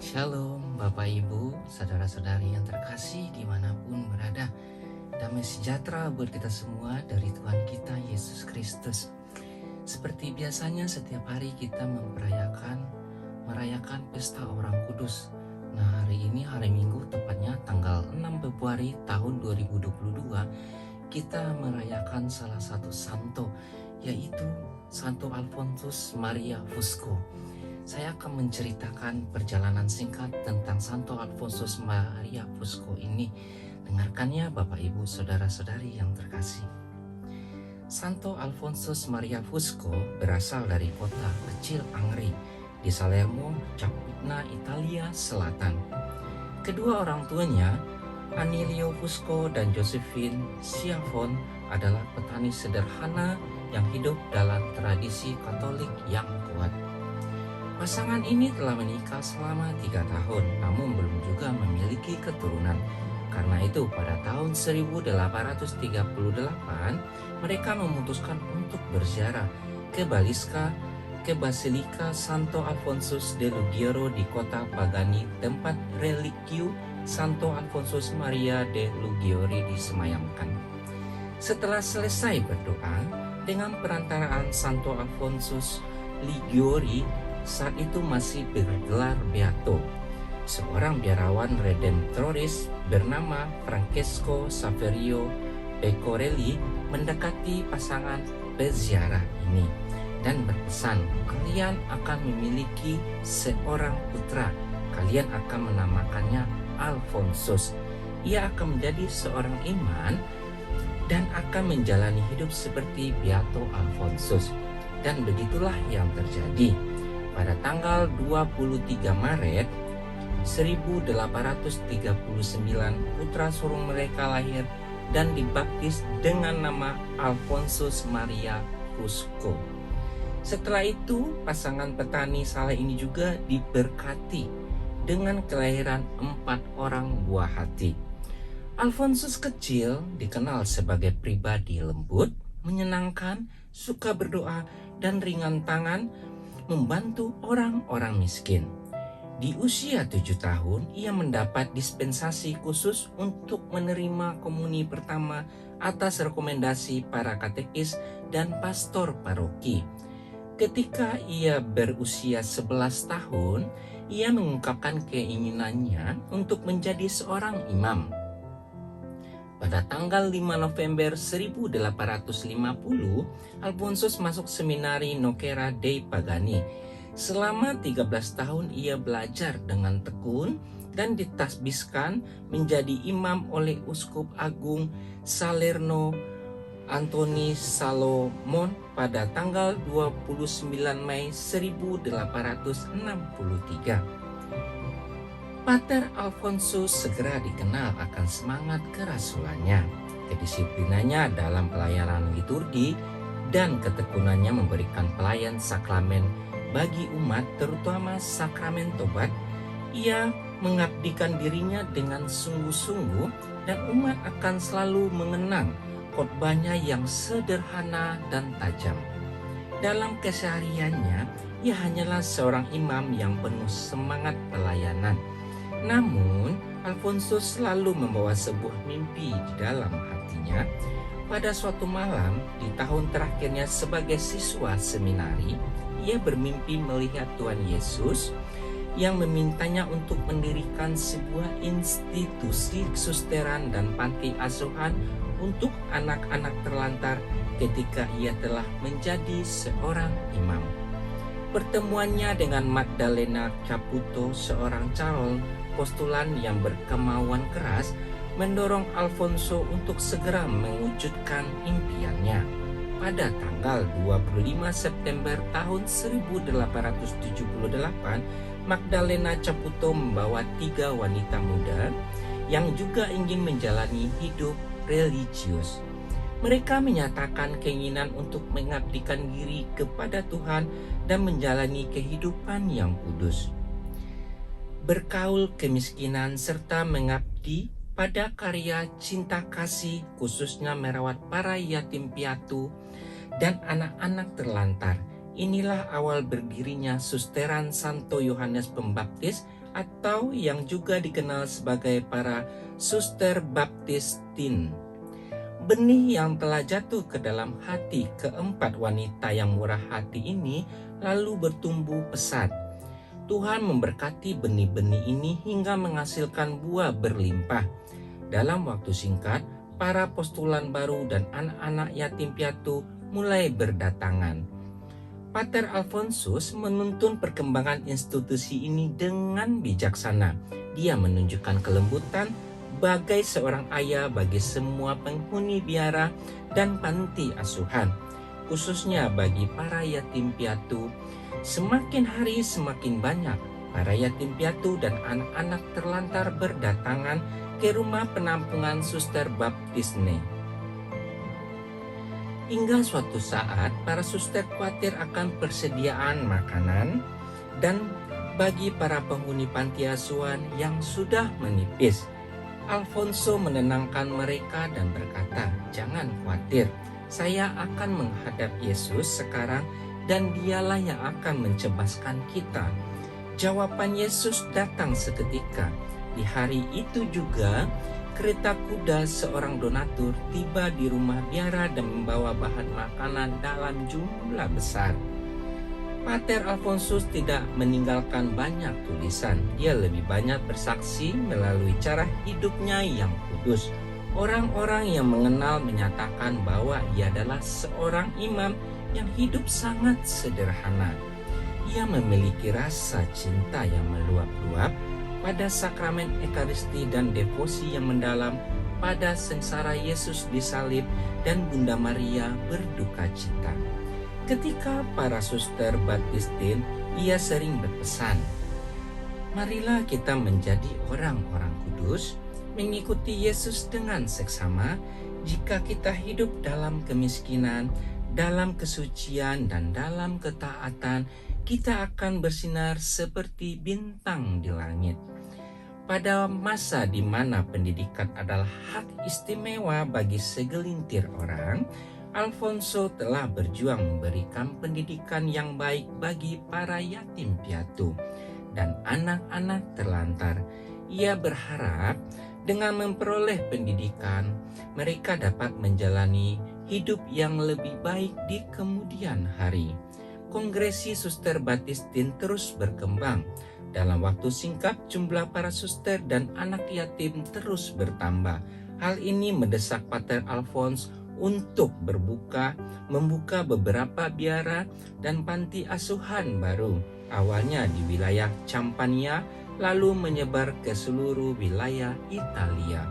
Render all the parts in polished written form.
Shalom Bapak Ibu, saudara-saudari yang terkasih dimanapun berada. Damai sejahtera buat kita semua dari Tuhan kita Yesus Kristus. Seperti biasanya setiap hari kita merayakan pesta orang kudus. Nah, hari ini hari Minggu, tepatnya tanggal 6 Februari tahun 2022, kita merayakan salah satu santo, yaitu Santo Alfonsus Maria Fusco. Saya akan menceritakan perjalanan singkat tentang Santo Alfonsus Maria Fusco ini. Dengarkannya Bapak Ibu saudara-saudari yang terkasih. Santo Alfonsus Maria Fusco berasal dari kota kecil Angri di Salerno, Capua, Italia Selatan. Kedua orang tuanya, Anilio Fusco dan Josephine Schiavone, adalah petani sederhana yang hidup dalam tradisi Katolik yang kuat. Pasangan ini telah menikah selama 3 tahun, namun belum juga memiliki keturunan. Karena itu pada tahun 1838 mereka memutuskan untuk berziarah ke Basilika Santo Alfonsus de Luggiero di kota Pagani, tempat religiu Santo Alfonsus Maria de Luggieri disemayamkan. Setelah selesai berdoa dengan perantaraan Santo Alfonsus Liguori, saat itu masih bergelar Beato, seorang biarawan redemptoris bernama Francesco Saverio Pecorelli mendekati pasangan peziarah ini dan berpesan, kalian akan memiliki seorang putra, kalian akan menamakannya Alfonsus. Ia akan menjadi seorang iman dan akan menjalani hidup seperti Beato Alfonsus. Dan begitulah yang terjadi. Pada tanggal 23 Maret 1839, putra sulung mereka lahir dan dibaptis dengan nama Alfonsus Maria Fusco. Setelah itu, pasangan petani saleh ini juga diberkati dengan kelahiran 4 orang buah hati. Alfonsus kecil dikenal sebagai pribadi lembut, menyenangkan, suka berdoa, dan ringan tangan membantu orang-orang miskin. Di usia 7 tahun, ia mendapat dispensasi khusus untuk menerima komuni pertama atas rekomendasi para katekis dan pastor paroki. Ketika ia berusia 11 tahun, ia mengungkapkan keinginannya untuk menjadi seorang imam. Pada tanggal 5 November 1850, Alfonsus masuk seminari Nocera dei Pagani. Selama 13 tahun ia belajar dengan tekun dan ditasbiskan menjadi imam oleh Uskup Agung Salerno Antoni Salomon pada tanggal 29 Mei 1863. Pater Alfonsus segera dikenal akan semangat kerasulannya, kedisiplinannya dalam pelayanan liturgi, dan ketekunannya memberikan pelayan sakramen bagi umat, terutama sakramen tobat. Ia mengabdikan dirinya dengan sungguh-sungguh dan umat akan selalu mengenang khotbahnya yang sederhana dan tajam. Dalam kesehariannya, ia hanyalah seorang imam yang penuh semangat pelayanan. Namun, Alfonsus selalu membawa sebuah mimpi di dalam hatinya. Pada suatu malam, di tahun terakhirnya sebagai siswa seminari, ia bermimpi melihat Tuhan Yesus yang memintanya untuk mendirikan sebuah institusi susteran dan panti asuhan untuk anak-anak terlantar ketika ia telah menjadi seorang imam. Pertemuannya dengan Magdalena Caputo, seorang calon postulan yang berkemauan keras, mendorong Alfonso untuk segera mewujudkan impiannya. Pada tanggal 25 September tahun 1878, Magdalena Caputo membawa 3 wanita muda yang juga ingin menjalani hidup religius. Mereka menyatakan keinginan untuk mengabdikan diri kepada Tuhan dan menjalani kehidupan yang kudus. Berkaul kemiskinan serta mengabdi pada karya cinta kasih, khususnya merawat para yatim piatu dan anak-anak terlantar. Inilah awal berdirinya Susteran Santo Yohanes Pembaptis atau yang juga dikenal sebagai para suster baptistin. Benih yang telah jatuh ke dalam hati keempat wanita yang murah hati ini lalu bertumbuh pesat. Tuhan memberkati benih-benih ini hingga menghasilkan buah berlimpah. Dalam waktu singkat, para postulan baru dan anak-anak yatim piatu mulai berdatangan. Pater Alfonsus menuntun perkembangan institusi ini dengan bijaksana. Dia menunjukkan kelembutan bagai seorang ayah bagi semua penghuni biara dan panti asuhan, khususnya bagi para yatim piatu. Semakin hari semakin banyak para yatim piatu dan anak-anak terlantar berdatangan ke rumah penampungan Suster Baptisne. Hingga suatu saat para suster khawatir akan persediaan makanan dan bagi para penghuni panti asuhan yang sudah menipis. Alfonso menenangkan mereka dan berkata, "Jangan khawatir, saya akan menghadap Yesus sekarang dan dialah yang akan mencebaskan kita." Jawaban Yesus datang seketika. Di hari itu juga, kereta kuda seorang donatur tiba di rumah biara dan membawa bahan makanan dalam jumlah besar. Pater Alfonsus tidak meninggalkan banyak tulisan. Dia lebih banyak bersaksi melalui cara hidupnya yang kudus. Orang-orang yang mengenal menyatakan bahwa ia adalah seorang imam yang hidup sangat sederhana. Ia memiliki rasa cinta yang meluap-luap pada sakramen Ekaristi dan devosi yang mendalam pada sengsara Yesus disalib dan Bunda Maria berduka cita. Ketika para suster baptistin, ia sering berpesan, "Marilah kita menjadi orang-orang kudus, mengikuti Yesus dengan seksama. Jika kita hidup dalam kemiskinan, dalam kesucian, dan dalam ketaatan, kita akan bersinar seperti bintang di langit." Pada masa di mana pendidikan adalah hak istimewa bagi segelintir orang, Alfonso telah berjuang memberikan pendidikan yang baik bagi para yatim piatu dan anak-anak terlantar. Ia berharap dengan memperoleh pendidikan, mereka dapat menjalani hidup yang lebih baik di kemudian hari. Kongresi Suster Baptistin terus berkembang. Dalam waktu singkat, jumlah para suster dan anak yatim terus bertambah. Hal ini mendesak Pater Alfons untuk membuka beberapa biara dan panti asuhan baru. Awalnya di wilayah Campania, lalu menyebar ke seluruh wilayah Italia.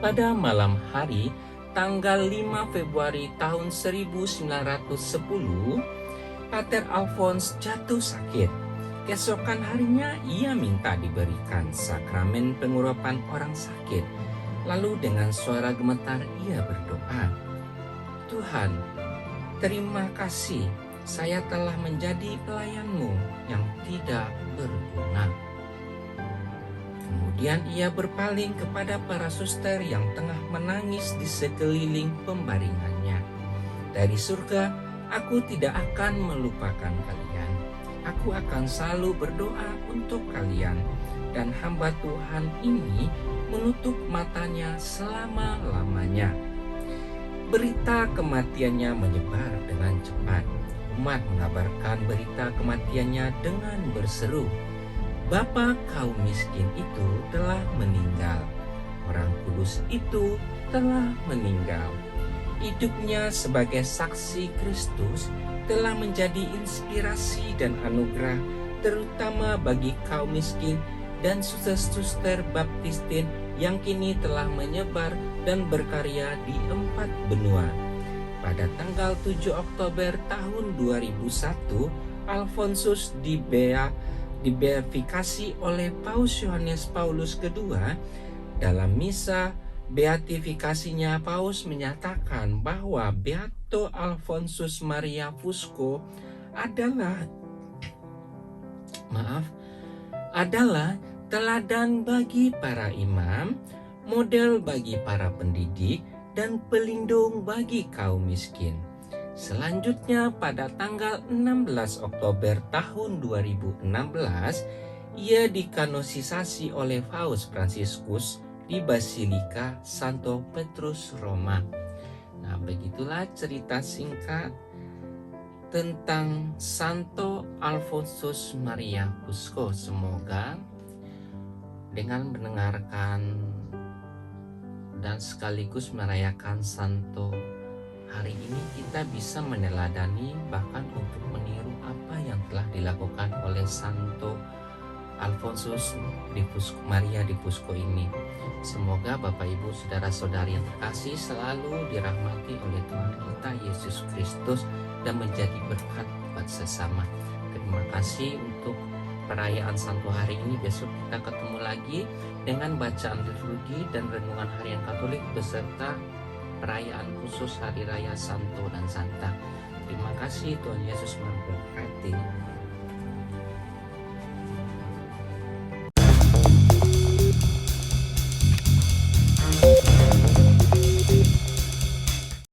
Pada malam hari, tanggal 5 Februari tahun 1910, Pater Alfons jatuh sakit. Keesokan harinya ia minta diberikan sakramen pengurapan orang sakit. Lalu dengan suara gemetar ia berdoa, "Tuhan, terima kasih, saya telah menjadi pelayan-Mu yang tidak berguna." Kemudian ia berpaling kepada para suster yang tengah menangis di sekeliling pembaringannya. "Dari surga, aku tidak akan melupakan kalian. Aku akan selalu berdoa untuk kalian." Dan hamba Tuhan ini menutup matanya selama-lamanya. Berita kematiannya menyebar dengan cepat. Umat mengabarkan berita kematiannya dengan berseru, "Bapa kaum miskin itu telah meninggal. Orang kudus itu telah meninggal." Hidupnya sebagai saksi Kristus telah menjadi inspirasi dan anugerah terutama bagi kaum miskin dan suster-suster baptistin yang kini telah menyebar dan berkarya di 4 benua. Pada tanggal 7 Oktober tahun 2001, Alfonsus dibeatifikasi oleh Paus Yohanes Paulus II. Dalam misa beatifikasinya, Paus menyatakan bahwa Beato Alfonsus Maria Fusco adalah teladan bagi para imam, model bagi para pendidik, dan pelindung bagi kaum miskin. Selanjutnya pada tanggal 16 Oktober tahun 2016, ia dikanonisasi oleh Paus Fransiskus di Basilika Santo Petrus Roma. Nah, begitulah cerita singkat tentang Santo Alfonsus Maria Fusco. Semoga dengan mendengarkan dan sekaligus merayakan Santo hari ini kita bisa meneladani bahkan untuk meniru apa yang telah dilakukan oleh Santo Alfonsus Maria di Fusco ini. Semoga Bapak Ibu Saudara-saudari yang terkasih selalu dirahmati oleh Tuhan kita Yesus Kristus dan menjadi berkat buat sesama. Terima kasih untuk perayaan Santo hari ini. Besok kita ketemu lagi dengan bacaan liturgi dan renungan harian Katolik beserta perayaan khusus Hari Raya Santo dan Santa. Terima kasih, Tuhan Yesus memberkati.